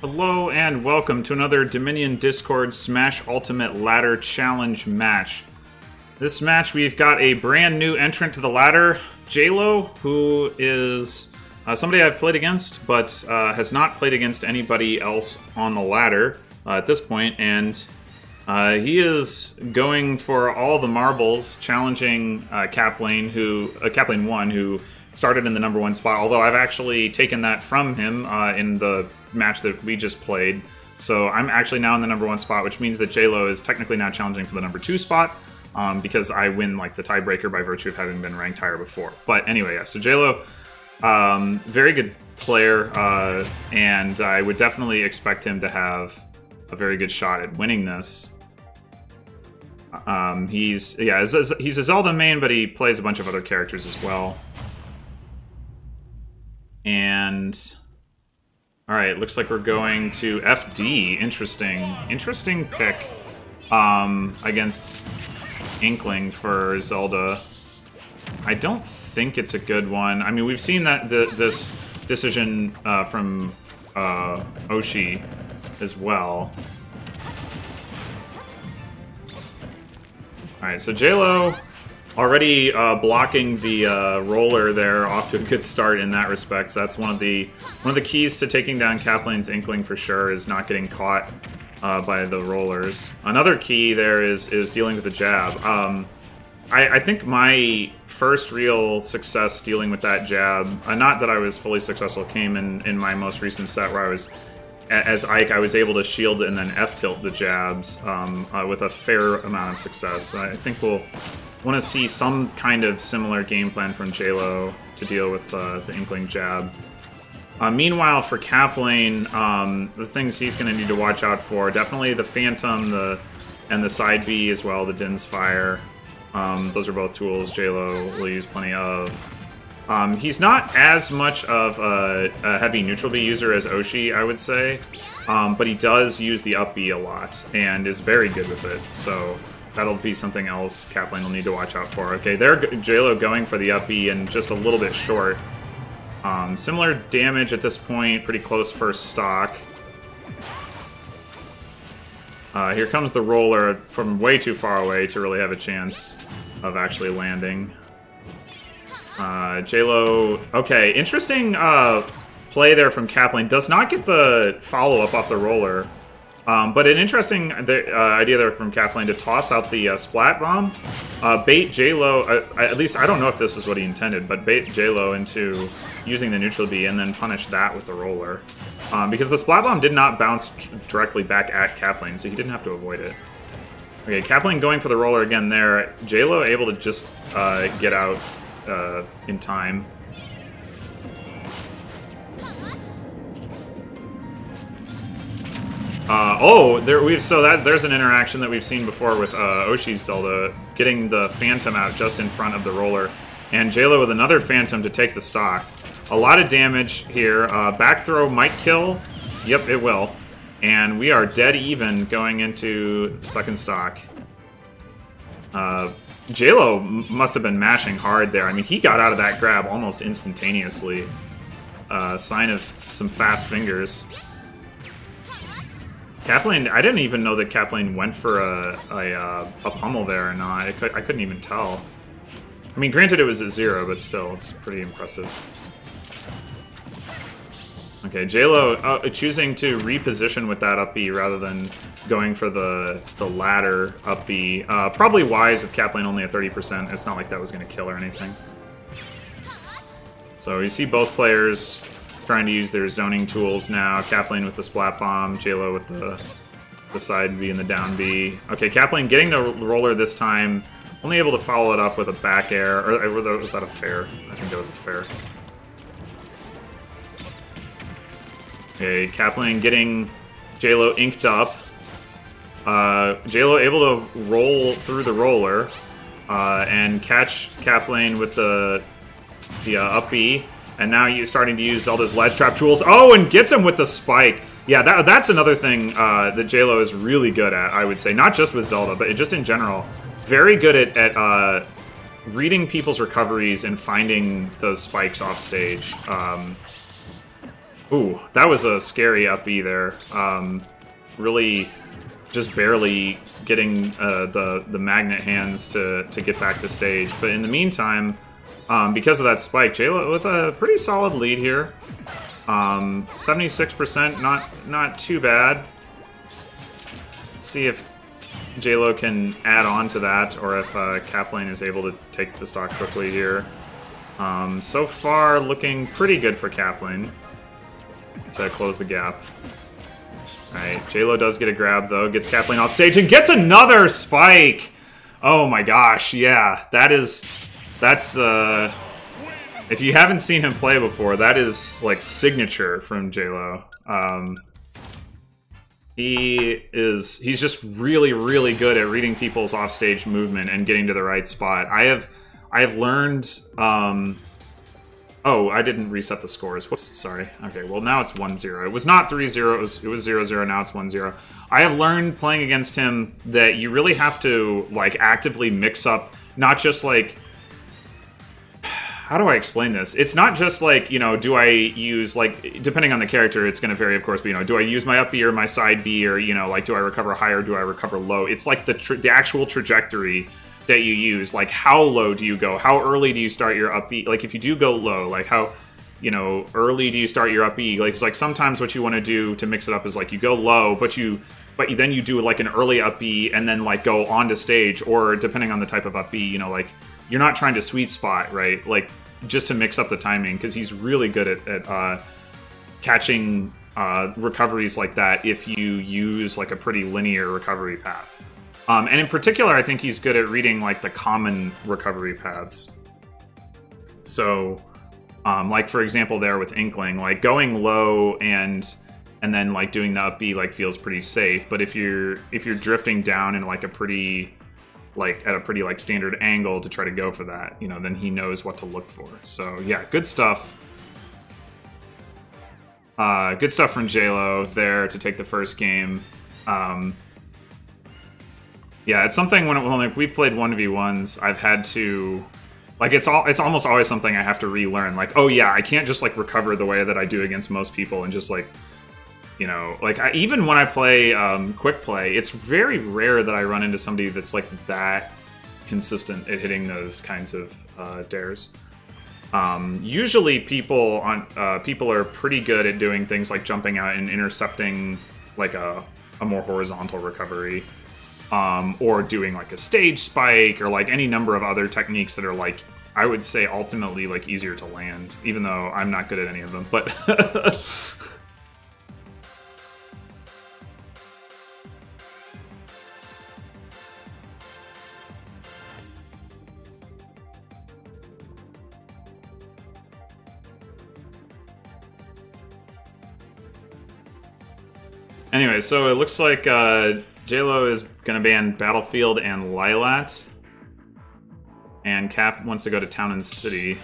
Hello and welcome to another Dominion Discord Smash Ultimate Ladder Challenge match. This match we've got a brand new entrant to the ladder, JLO, who is somebody I've played against, but has not played against anybody else on the ladder at this point, and he is going for all the marbles, challenging Kaplane, Kaplane 1, who started in the number 1 spot, although I've actually taken that from him in the match that we just played. So I'm actually now in the number 1 spot, which means that JLO is technically now challenging for the number 2 spot, because I win like the tiebreaker by virtue of having been ranked higher before. But anyway, yeah, so JLO, very good player, and I would definitely expect him to have a very good shot at winning this. He's a Zelda main, but he plays a bunch of other characters as well. And all right, looks like we're going to FD. Interesting pick against Inkling for Zelda. I don't think it's a good one. I mean, we've seen that this decision from Oshi as well. All right, so JLO already blocking the roller there, off to a good start in that respect. So that's one of the keys to taking down Kaplane's Inkling for sure, is not getting caught by the rollers. Another key there is dealing with the jab. I think my first real success dealing with that jab, not that I was fully successful, came in my most recent set where I was, as Ike, I was able to shield and then F-tilt the jabs with a fair amount of success. So I think we'll want to see some kind of similar game plan from JLO to deal with the Inkling jab. Meanwhile, for Kaplane, the things he's going to need to watch out for, definitely the Phantom and the side B as well, the Din's Fire. Those are both tools JLO will use plenty of. He's not as much of a heavy neutral B user as Oshi, I would say, but he does use the up B a lot and is very good with it, so that'll be something else Kaplane will need to watch out for. Okay, there JLO going for the up B and just a little bit short. Similar damage at this point, pretty close first stock. Here comes the roller from way too far away to really have a chance of actually landing. JLO, okay, interesting play there from Kaplane. Does not get the follow-up off the roller. But an interesting idea there from Kaplane to toss out the Splat Bomb, bait JLO, at least I don't know if this is what he intended, but bait JLO into using the neutral B and then punish that with the roller. Because the Splat Bomb did not bounce directly back at Kaplane, so he didn't have to avoid it. Okay, Kaplane going for the roller again there. JLO able to just get out in time. There's an interaction that we've seen before with Oshi's Zelda, getting the Phantom out just in front of the roller, and JLO with another Phantom to take the stock. A lot of damage here. Back throw might kill. Yep, it will. And we are dead even going into the second stock. JLO must have been mashing hard there. I mean, he got out of that grab almost instantaneously. Sign of some fast fingers. Kaplane, I didn't even know that Kaplane went for a pummel there or not. I couldn't even tell. I mean, granted it was at 0, but still, it's pretty impressive. Okay, JLO choosing to reposition with that up B rather than going for the ladder up B. Probably wise with Kaplane only at 30%. It's not like that was going to kill or anything. So you see both players trying to use their zoning tools now. Kaplane with the Splat Bomb, JLO with the side B and the down B. Okay, Kaplane getting the roller this time, only able to follow it up with a back air. Or was that a fair? I think that was a fair. Okay, Kaplane getting JLO inked up. JLO able to roll through the roller and catch Kaplane with the up B. And now you're starting to use Zelda's ledge trap tools. Oh, and gets him with the spike. Yeah, that's another thing that JLO is really good at, I would say. Not just with Zelda, but just in general. Very good at reading people's recoveries and finding those spikes off stage. Ooh, that was a scary up B there. Really just barely getting the magnet hands to get back to stage. But in the meantime, because of that spike, JLO with a pretty solid lead here. 76%, not too bad. Let's see if JLO can add on to that, or if Kaplane is able to take the stock quickly here. So far, looking pretty good for Kaplane to close the gap. Alright, JLO does get a grab, though. Gets Kaplane off stage and gets another spike! Oh my gosh, yeah. That's, if you haven't seen him play before, that is, like, signature from JLO. He's just really, really good at reading people's offstage movement and getting to the right spot. I have learned, oh, I didn't reset the scores. Whoops, sorry. Okay, well now it's 1-0. It was not 3-0, it was 0-0, now it's 1-0. I have learned playing against him that you really have to, like, actively mix up, not just, like, how do I explain this? It's not just like, you know, do I use, like, depending on the character, it's going to vary, of course, but, you know, do I use my up B or my side B, or, you know, like, do I recover high or do I recover low? It's like the actual trajectory that you use. Like, how low do you go? How early do you start your up B? Like, if you do go low, like, how, you know, early do you start your up B? Like, it's like sometimes what you want to do to mix it up is, like, you go low, but then you do, like, an early up B and then, like, go onto stage, or depending on the type of up B, you know, like, you're not trying to sweet spot, right? Like, just to mix up the timing, because he's really good at catching recoveries like that if you use, like, a pretty linear recovery path. And in particular, I think he's good at reading, like, the common recovery paths. So, like, for example, there with Inkling, like, going low and then, like, doing the up B, like, feels pretty safe. But if you're drifting down in, like, a pretty, like, at a pretty, like, standard angle to try to go for that, you know, then he knows what to look for. So, yeah, good stuff. Good stuff from JLO there to take the first game. Yeah, it's something when like, we played 1v1s, I've had to, like, it's almost always something I have to relearn. Like, oh yeah, I can't just, like, recover the way that I do against most people and just, like, you know, like, even when I play quick play, it's very rare that I run into somebody that's, like, that consistent at hitting those kinds of dares. Usually people are pretty good at doing things like jumping out and intercepting, like, a more horizontal recovery, or doing, like, a stage spike, or, like, any number of other techniques that are, like, I would say ultimately, like, easier to land, even though I'm not good at any of them, but anyway, so it looks like JLO is going to ban Battlefield and Lilat. And Cap wants to go to Town and City.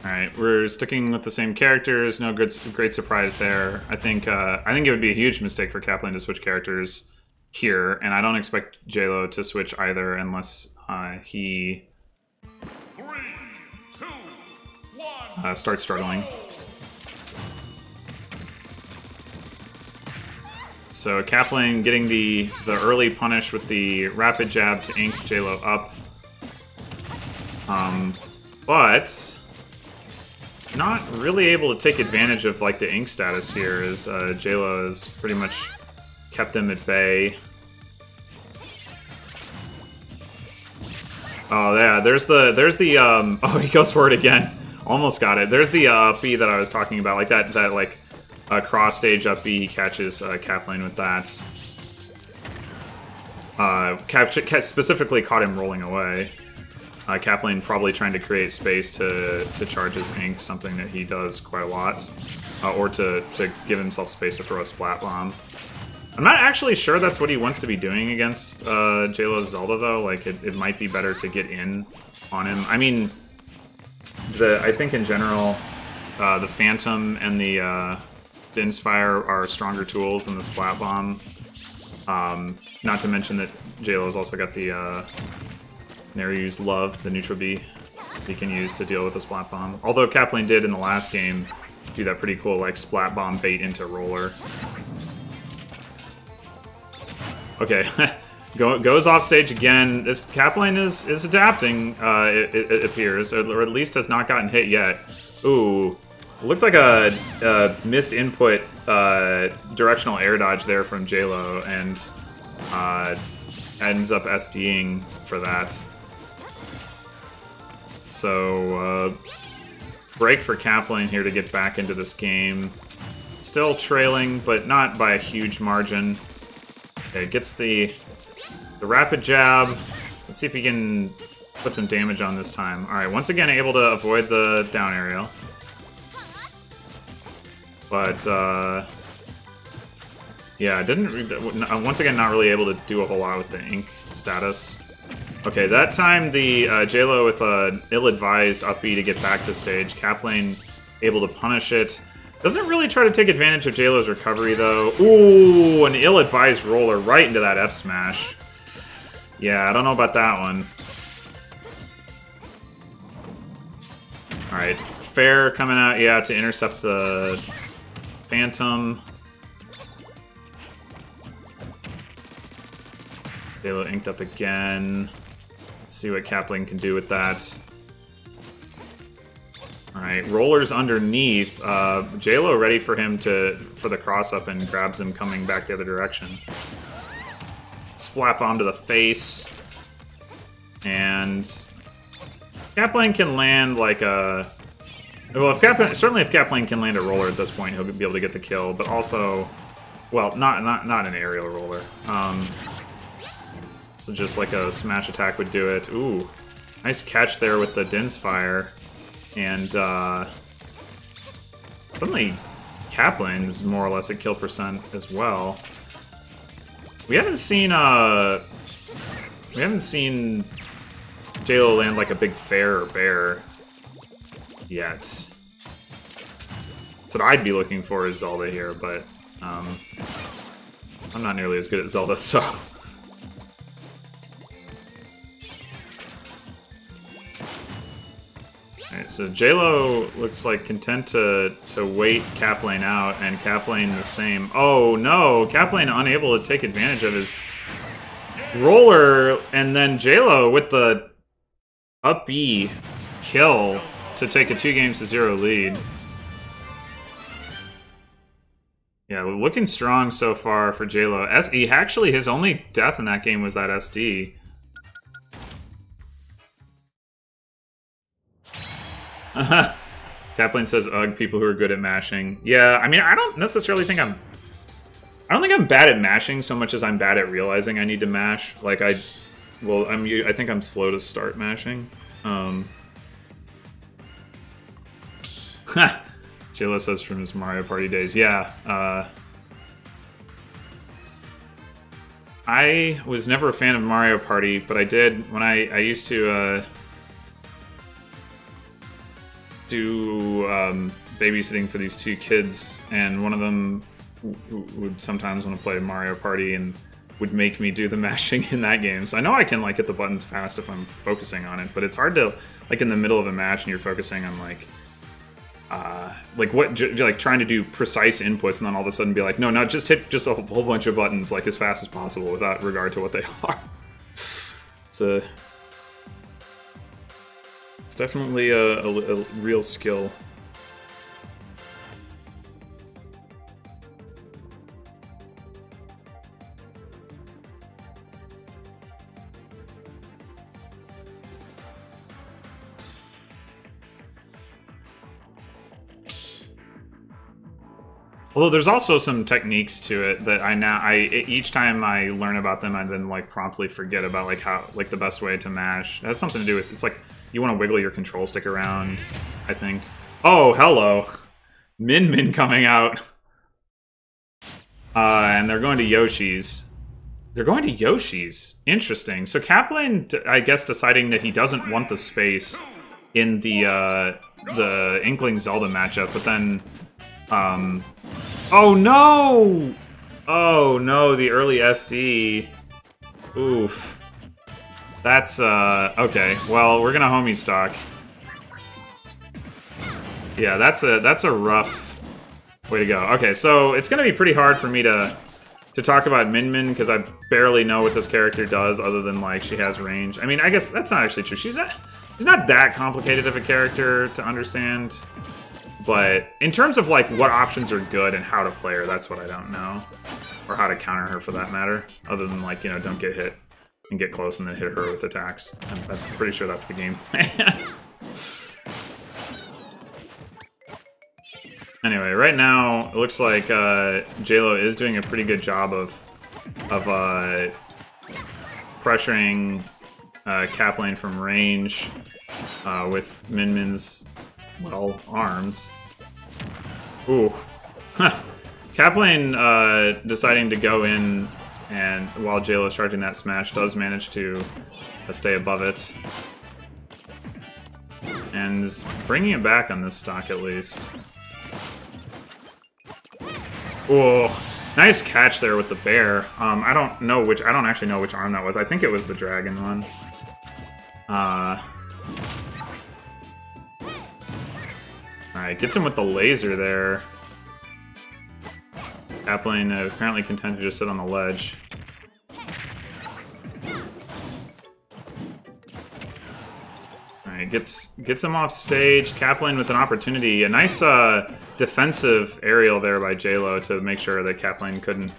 Alright, we're sticking with the same characters. No great surprise there. I think it would be a huge mistake for Kaplane to switch characters here, and I don't expect JLO to switch either unless he starts struggling. So Kaplane getting the early punish with the rapid jab to ink JLO up. But not really able to take advantage of, like, the ink status here, as JLO has pretty much kept him at bay. Oh yeah, there's the oh, he goes for it again. Almost got it. There's the up B that I was talking about, like that like cross stage up B. He catches Kaplane with that. Specifically caught him rolling away. Kaplane probably trying to create space to charge his ink, something that he does quite a lot, or to give himself space to throw a splat bomb. I'm not actually sure that's what he wants to be doing against JLO's Zelda, though. Like, it might be better to get in on him. I mean, I think in general, the Phantom and the Din's Fire are stronger tools than the Splat Bomb. Not to mention that JLO's also got the Never Use Love, the neutral B he can use to deal with the Splat Bomb. Although Kaplane did in the last game do that pretty cool, like, Splat Bomb bait into roller. Okay, goes off stage again. This Kaplane is adapting, it appears, or at least has not gotten hit yet. Ooh, looked like a missed input directional air dodge there from JLO, and ends up SDing for that. So, break for Kaplane here to get back into this game. Still trailing, but not by a huge margin. Okay, gets the rapid jab. Let's see if he can put some damage on this time. Alright, once again able to avoid the down aerial. But, yeah, once again not really able to do a whole lot with the ink status. Okay, that time the JLO with an ill-advised up B to get back to stage. Kaplane able to punish it. Doesn't really try to take advantage of JLO's recovery, though. Ooh, an ill-advised roller right into that F smash. Yeah, I don't know about that one. Alright, fair coming out, yeah, to intercept the Phantom. JLO inked up again. Let's see what Kaplane can do with that. Alright, rollers underneath. JLO ready for him for the cross-up and grabs him coming back the other direction. Splat Bomb to the face. And Kaplane can land like a... Well, certainly if Kaplane can land a roller at this point, he'll be able to get the kill, but also... Well, not an aerial roller. So just like a smash attack would do it. Ooh, nice catch there with the Din's Fire. And suddenly Kaplane's more or less at kill percent as well. We haven't seen JLO land like a big fair or bear yet. That's what I'd be looking for is Zelda here, but I'm not nearly as good at Zelda, so. Alright, so JLO looks like content to wait Kaplane out, and Kaplane the same. Oh no, Kaplane unable to take advantage of his roller, and then JLO with the up B kill to take a 2-0 lead. Yeah, looking strong so far for JLO. Actually, his only death in that game was that SD. Kaplane says, "Ugh, people who are good at mashing." Yeah, I mean, I don't necessarily think I'm bad at mashing so much as I'm bad at realizing I need to mash. Like I think I'm slow to start mashing. JLO says from his Mario Party days. Yeah, I was never a fan of Mario Party, but I did when I used to do babysitting for these 2 kids, and one of them would sometimes want to play Mario Party and would make me do the mashing in that game. So I know I can like hit the buttons fast if I'm focusing on it, but it's hard to, like, in the middle of a match and you're focusing on like trying to do precise inputs and then all of a sudden be like, no, just hit just a whole bunch of buttons like as fast as possible without regard to what they are. It's definitely a real skill. Although there's also some techniques to it that each time I learn about them, I then like promptly forget about like how the best way to mash. It has something to do with, it's like you want to wiggle your control stick around, I think. Oh, hello, Min coming out, and they're going to Yoshi's. They're going to Yoshi's. Interesting. So Kaplane, I guess, deciding that he doesn't want the space in the Inkling Zelda matchup, but then Oh no! Oh no, the early SD. Oof. That's, okay. Well, we're gonna homie stock. Yeah, that's a rough way to go. Okay, so it's gonna be pretty hard for me to talk about Min Min, because I barely know what this character does other than, like, she has range. I mean, I guess that's not actually true. She's not that complicated of a character to understand. But in terms of, like, what options are good and how to play her, that's what I don't know. Or how to counter her, for that matter. Other than, like, you know, don't get hit and get close and then hit her with attacks. I'm pretty sure that's the game plan. Anyway, right now, it looks like JLO is doing a pretty good job of pressuring Kaplane from range with Min Min's, well, arms. Ooh. Kaplane deciding to go in, and while JLO is charging that smash, does manage to stay above it. And is bringing it back on this stock, at least. Oh, nice catch there with the bear. I don't actually know which arm that was. I think it was the dragon one. Alright, gets him with the laser there. Kaplane apparently content to just sit on the ledge. Alright, gets him off stage. Kaplane with an opportunity. A nice defensive aerial there by JLO to make sure that Kaplane couldn't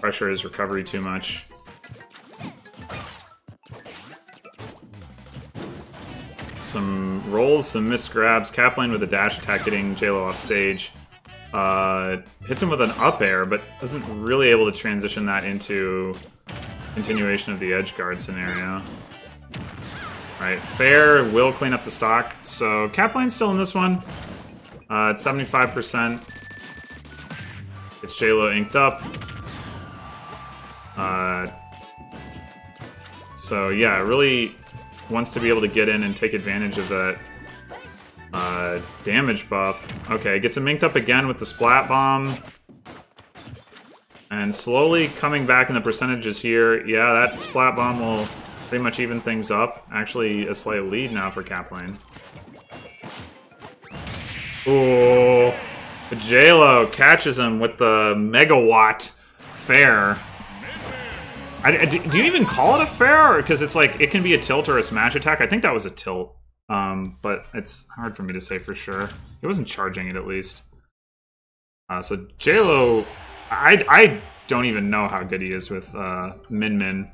pressure his recovery too much. Some rolls, some missed grabs. Kaplane with a dash attack getting JLO off stage. Hits him with an up air, but isn't really able to transition that into continuation of the edge guard scenario. Alright, fair will clean up the stock. So Kaplane's still in this one. It's 75%. It's JLO inked up. So yeah, really wants to be able to get in and take advantage of that damage buff. Okay, gets him inked up again with the splat bomb. And slowly coming back in the percentages here. Yeah, that splat bomb will pretty much even things up. Actually, a slight lead now for Kaplane. Ooh, JLO catches him with the megawatt fair. Do you even call it a fair? Because it's like, it can be a tilt or a smash attack. I think that was a tilt. But it's hard for me to say for sure. It wasn't charging it, at least. So JLO, I don't even know how good he is with Min Min.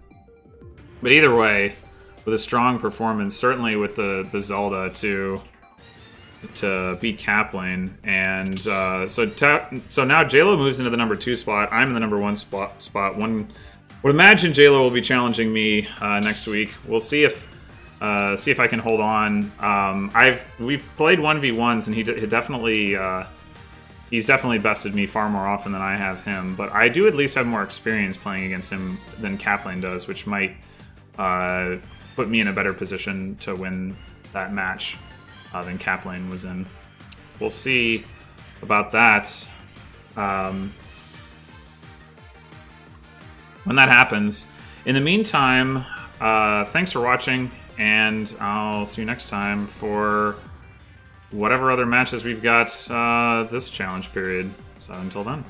But either way, with a strong performance, certainly with the Zelda to beat Kaplane. And so now JLO moves into the number 2 spot. I'm in the number 1 spot. One would imagine JLO will be challenging me next week. We'll see if I can hold on. We've played 1v1s, and he's definitely bested me far more often than I have him. But I do at least have more experience playing against him than Kaplane does, which might put me in a better position to win that match than Kaplane was in. We'll see about that when that happens. In the meantime, thanks for watching, and I'll see you next time for whatever other matches we've got this challenge period. So until then.